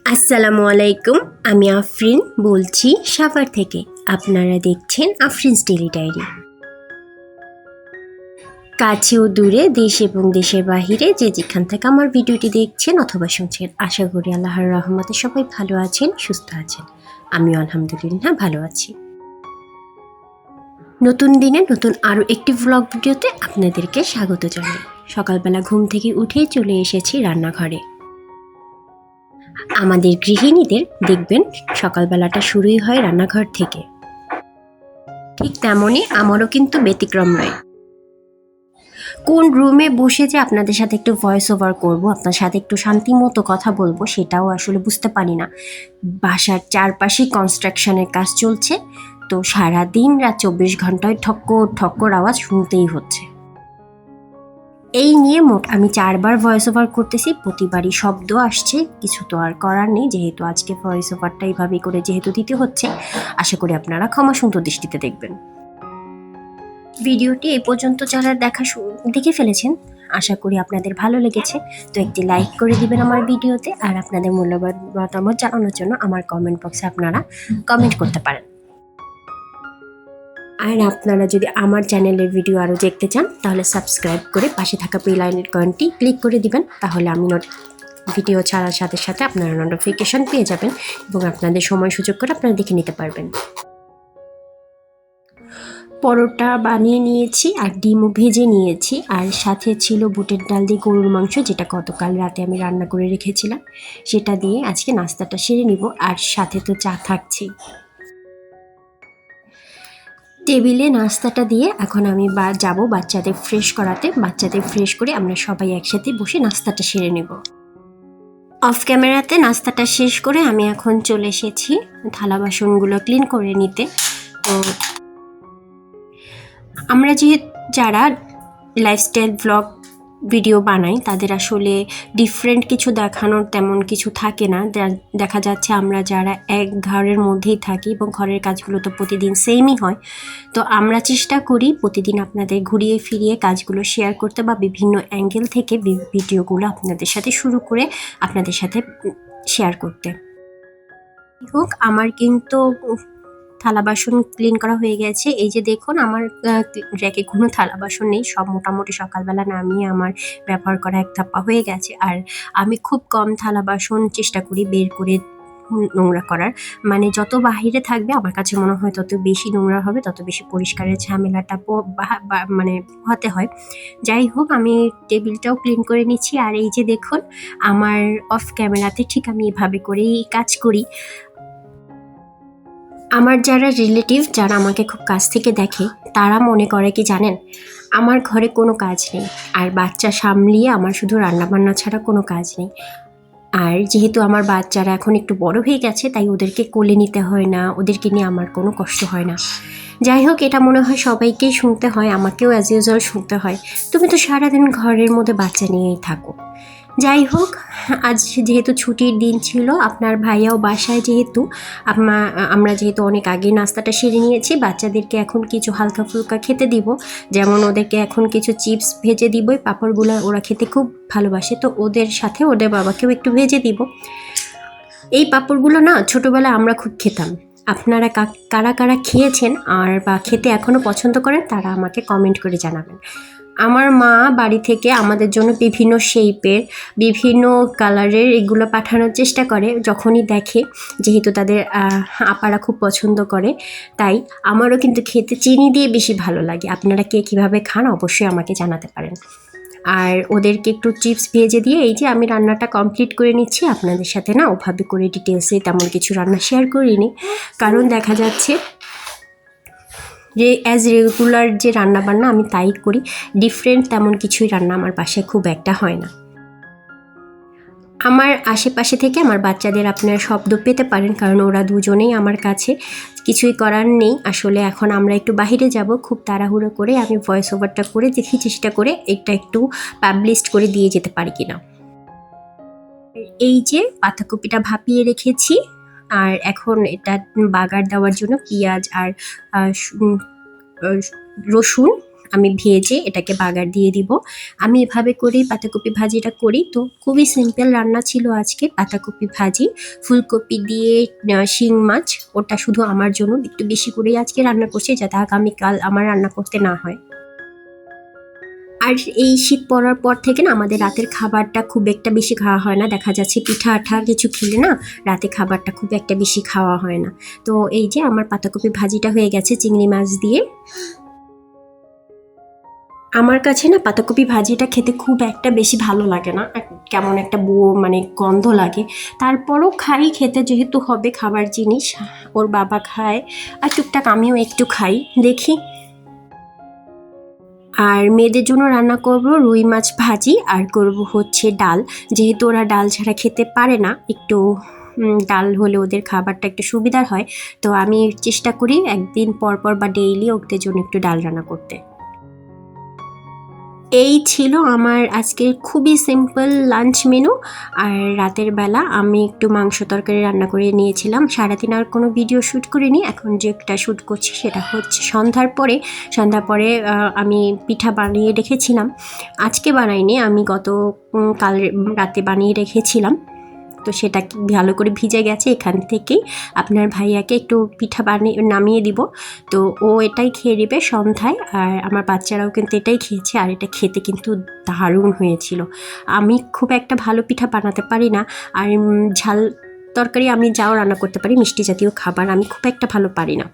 আসসালামু আলাইকুম। আমি আফরিন বলছি সাভার থেকে। আপনারা দেখছেন আফরিনস ডেইলি ডায়েরি। কাছে ও দূরে, দেশ এবং দেশের বাহিরে যে যেখান থেকে আমার ভিডিওটি দেখছেন অথবা শুনছেন, আশা করি আল্লাহর রহমতে সবাই ভালো আছেন, সুস্থ আছেন। আমিও আলহামদুলিল্লাহ ভালো আছি। নতুন দিনে নতুন আরও একটি ভ্লগ ভিডিওতে আপনাদেরকে স্বাগত জানাই। সকালবেলা ঘুম থেকে উঠেই চলে এসেছি রান্নাঘরে। আমাদের গৃহিণীদের দেখবেন সকালবেলাটা শুরুই হয় রান্নাঘর থেকে। ঠিক তেমনই আমারও কিন্তু ব্যতিক্রম নয়। কোন রুমে বসে যে আপনাদের সাথে একটু ভয়েস ওভার করবো, আপনার সাথে একটু শান্তি মতো কথা বলবো, সেটাও আসলে বুঝতে পারি না। বাসার চারপাশেই কনস্ট্রাকশনের কাজ চলছে, তো সারাদিন রাত 24 ঘন্টায় ঠক্কর ঠক্কর আওয়াজ শুনতেই হচ্ছে। এই নিয়ে মোট আমি 4বার ভয়েস ওভার করতেছি, প্রতিবারই শব্দ আসছে। কিছু তো আর করার নেই, যেহেতু আজকে ভয়েস ওভারটা এইভাবে করে যেহেতু দিতে হচ্ছে, আশা করি আপনারা ক্ষমাসুন্দর দৃষ্টিতে দেখবেন। ভিডিওটি এই পর্যন্ত যারা দেখে ফেলেছেন, আশা করি আপনাদের ভালো লেগেছে। তো একটি লাইক করে দিবেন আমার ভিডিওতে, আর আপনাদের মূল্যবান মতামত জানানোর জন্য আমার কমেন্ট বক্সে আপনারা কমেন্ট করতে পারেন। আর আপনারা যদি আমার চ্যানেলের ভিডিও আরও দেখতে চান, তাহলে সাবস্ক্রাইব করে পাশে থাকা বেল আইকনটি ক্লিক করে দিবেন। তাহলে আমি ভিডিও ছাড়ার সাথে সাথে আপনারা নোটিফিকেশন পেয়ে যাবেন এবং আপনাদের সময় সুযোগ করে আপনারা দেখে নিতে পারবেন। পরোটা বানিয়ে নিয়েছি আর ডিমও ভেজে নিয়েছি, আর সাথে ছিল বুটের ডাল দিয়ে গরুর মাংস, যেটা গতকাল রাতে আমি রান্না করে রেখেছিলাম। সেটা দিয়ে আজকে নাস্তাটা সেরে নিব, আর সাথে তো চা থাকছেই। টেবিলে নাস্তাটা দিয়ে এখন আমি যাব বাচ্চাদের ফ্রেশ করাতে। বাচ্চাদের ফ্রেশ করে আমরা সবাই একসাথে বসে নাস্তাটা সেরে নেব। অফ ক্যামেরাতে নাস্তাটা শেষ করে আমি এখন চলে এসেছি থালা বাসনগুলো ক্লিন করে নিতে। তো আমরা যারা লাইফস্টাইল ব্লগ ভিডিও বানাই, তাদের আসলে ডিফারেন্ট কিছু দেখানোর তেমন কিছু থাকে না। দেখা যাচ্ছে আমরা যারা এক ঘরের মধ্যেই থাকি এবং ঘরের কাজগুলো তো প্রতিদিন সেমই হয়, তো আমরা চেষ্টা করি প্রতিদিন আপনাদের ঘুরিয়ে ফিরিয়ে কাজগুলো শেয়ার করতে বা বিভিন্ন অ্যাঙ্গেল থেকে ভিডিওগুলো আপনাদের সাথে শুরু করে আপনাদের সাথে শেয়ার করতে। হোক, আমার কিন্তু থালা বাসন ক্লিন করা হয়ে গেছে। এই যে দেখুন, আমার র্যাকে কোনো থালা বাসন নেই, সব মোটামুটি সকালবেলা নামিয়ে আমার ব্যবহার করা এক ধাপ্পা হয়ে গেছে। আর আমি খুব কম থালা বাসন চেষ্টা করি বের করে নোংরা করার, মানে যত বাহিরে থাকবে আমার কাছে মনে হয় তত বেশি নোংরা হবে, তত বেশি পরিষ্কারের ঝামেলাটা মানে হতে হয়। যাই হোক, আমি টেবিলটাও ক্লিন করে নিচ্ছি। আর এই যে দেখুন, আমার অফ ক্যামেরাতে ঠিক আমি এভাবে করেই কাজ করি। আমার যারা রিলেটিভ, যারা আমাকে খুব কাছ থেকে দেখে, তারা মনে করে কি জানেন, আমার ঘরে কোনো কাজ নেই, আর বাচ্চা সামলিয়ে আমার শুধু রান্নাবান্না ছাড়া কোনো কাজ নেই। আর যেহেতু আমার বাচ্চারা এখন একটু বড় হয়ে গেছে, তাই ওদেরকে কোলে নিতে হয় না, ওদেরকে নিয়ে আমার কোনো কষ্ট হয় না। যাই হোক, এটা মনে হয় সবাইকেই শুনতে হয়, আমাকেও অ্যাজ ইউজুয়াল শুনতে হয়, তুমি তো সারাদিন ঘরের মধ্যে বাচ্চা নিয়েই থাকো। যাই হোক, আজ যেহেতু ছুটির দিন ছিল, আপনার ভাইয়াও বাসায়, যেহেতু আমরা যেহেতু অনেক আগে নাস্তাটা সেরে নিয়েছি, বাচ্চাদেরকে এখন কিছু হালকা ফুলকা খেতে দিব। যেমন ওদেরকে এখন কিছু চিপস ভেজে দিব, পাঁপড়গুলো ওরা খেতে খুব ভালোবাসে, তো ওদের সাথে ওদের বাবাকেও একটু ভেজে দিব। এই পাঁপড়গুলো না ছোটোবেলায় আমরা খুব খেতাম। আপনারা কারা কারা খেয়েছেন আর বা খেতে এখনও পছন্দ করেন, তারা আমাকে কমেন্ট করে জানাবেন। আমার মা বাড়ি থেকে আমাদের জন্য বিভিন্ন শেপের, বিভিন্ন কালারের এগুলো পাঠানোর চেষ্টা করে যখনই দেখে, যেহেতু তাদের আপারা খুব পছন্দ করে, তাই আমারও কিন্তু খেতে চিনি দিয়ে বেশি ভালো লাগে। আপনারা কে কীভাবে খান অবশ্যই আমাকে জানাতে পারেন। আর ওদেরকে একটু চিপস ভেজে দিয়ে এই যে আমি রান্নাটা কমপ্লিট করে নিচ্ছি। আপনাদের সাথে না ওভাবে করে ডিটেলসে তেমন কিছু রান্না শেয়ার করিনি, কারণ দেখা যাচ্ছে যে অ্যাজ রেগুলার যে রান্নাবান্না আমি তাই করি, ডিফারেন্ট তেমন কিছুই রান্না আমার বাসায় খুব একটা হয় না। আমার আশেপাশে থেকে আমার বাচ্চাদের আপনারা শব্দ পেতে পারেন, কারণ ওরা দুজনেই আমার কাছে। কিছুই করার নেই, আসলে এখন আমরা একটু বাহিরে যাব, খুব তাড়াহুড়ো করে আমি ভয়েস ওভারটা করে দেখি, চেষ্টা করে এটা একটু পাবলিশড করে দিয়ে যেতে পারি কিনা। এই যে পাতাকপিটা ভাপিয়ে রেখেছি, আর এখন এটা বাগার দেওয়ার জন্য পেঁয়াজ আর রসুন আমি ভেজে এটাকে বাগার দিয়ে দিব। আমি এভাবে করেই পাতাকপি ভাজিটা করি। তো খুবই সিম্পল রান্না ছিল আজকে, পাতাকপি ভাজি, ফুলকপি দিয়ে শিং মাছ। ওটা শুধু আমার জন্য একটু বেশি করেই আজকে রান্না করছি, যাতে আগামীকাল আমার রান্না করতে না হয়। আর এই শীত পড়ার পর থেকে না আমাদের রাতের খাবারটা খুব একটা বেশি খাওয়া হয় না। দেখা যাচ্ছে পিঠা আঠা কিছু খেলে না রাতে খাবারটা খুব একটা বেশি খাওয়া হয় না। তো এই যে আমার পাতাকপি ভাজিটা হয়ে গেছে চিংড়ি মাছ দিয়ে। আমার কাছে না পাতাকপি ভাজিটা খেতে খুব একটা বেশি ভালো লাগে না, কেমন একটা মানে গন্ধ লাগে। তারপরও খাই, খেতে যেহেতু হবে খাবার জিনিস। ওর বাবা খায় আর টুকটাক আমিও একটু খাই, দেখি। আর মেয়েদের জন্য রান্না করব রুই মাছ ভাজি, আর করব হচ্ছে ডাল। যেহেতু ওরা ডাল ছাড়া খেতে পারে না, একটু ডাল হলে ওদের খাবারটা একটু সুবিধার হয়। তো আমি চেষ্টা করি একদিন পর পর বা ডেইলি ওদের জন্য একটু ডাল রান্না করতে। এই ছিল আমার আজকে খুবই সিম্পল লাঞ্চ মেনু। আর রাতের বেলা আমি একটু মাংস তরকারি রান্না করে নিয়েছিলাম। সারাদিন আর কোনো ভিডিও শ্যুট করিনি। এখন যে একটা শ্যুট করছি সেটা হচ্ছে সন্ধ্যার পরে। সন্ধ্যার পরে আমি পিঠা বানিয়ে রেখেছিলাম। আজকে বানাইনি, আমি কাল রাতে বানিয়ে রেখেছিলাম। তো সেটা ভালো করে ভিজে গেছে। এখান থেকেই আপনার ভাইয়াকে একটু পিঠা বানিয়ে নামিয়ে দিব। তো ও এটাই খেয়ে নেবে সন্ধ্যায়। আর আমার বাচ্চারাও কিন্তু এটাই খেয়েছে, আর এটা খেতে কিন্তু দারুণ হয়েছিল। আমি খুব একটা ভালো পিঠা বানাতে পারি না। আর ঝাল তরকারি আমি যাও রান্না করতে পারি, মিষ্টি জাতীয় খাবার আমি খুব একটা ভালো পারি না।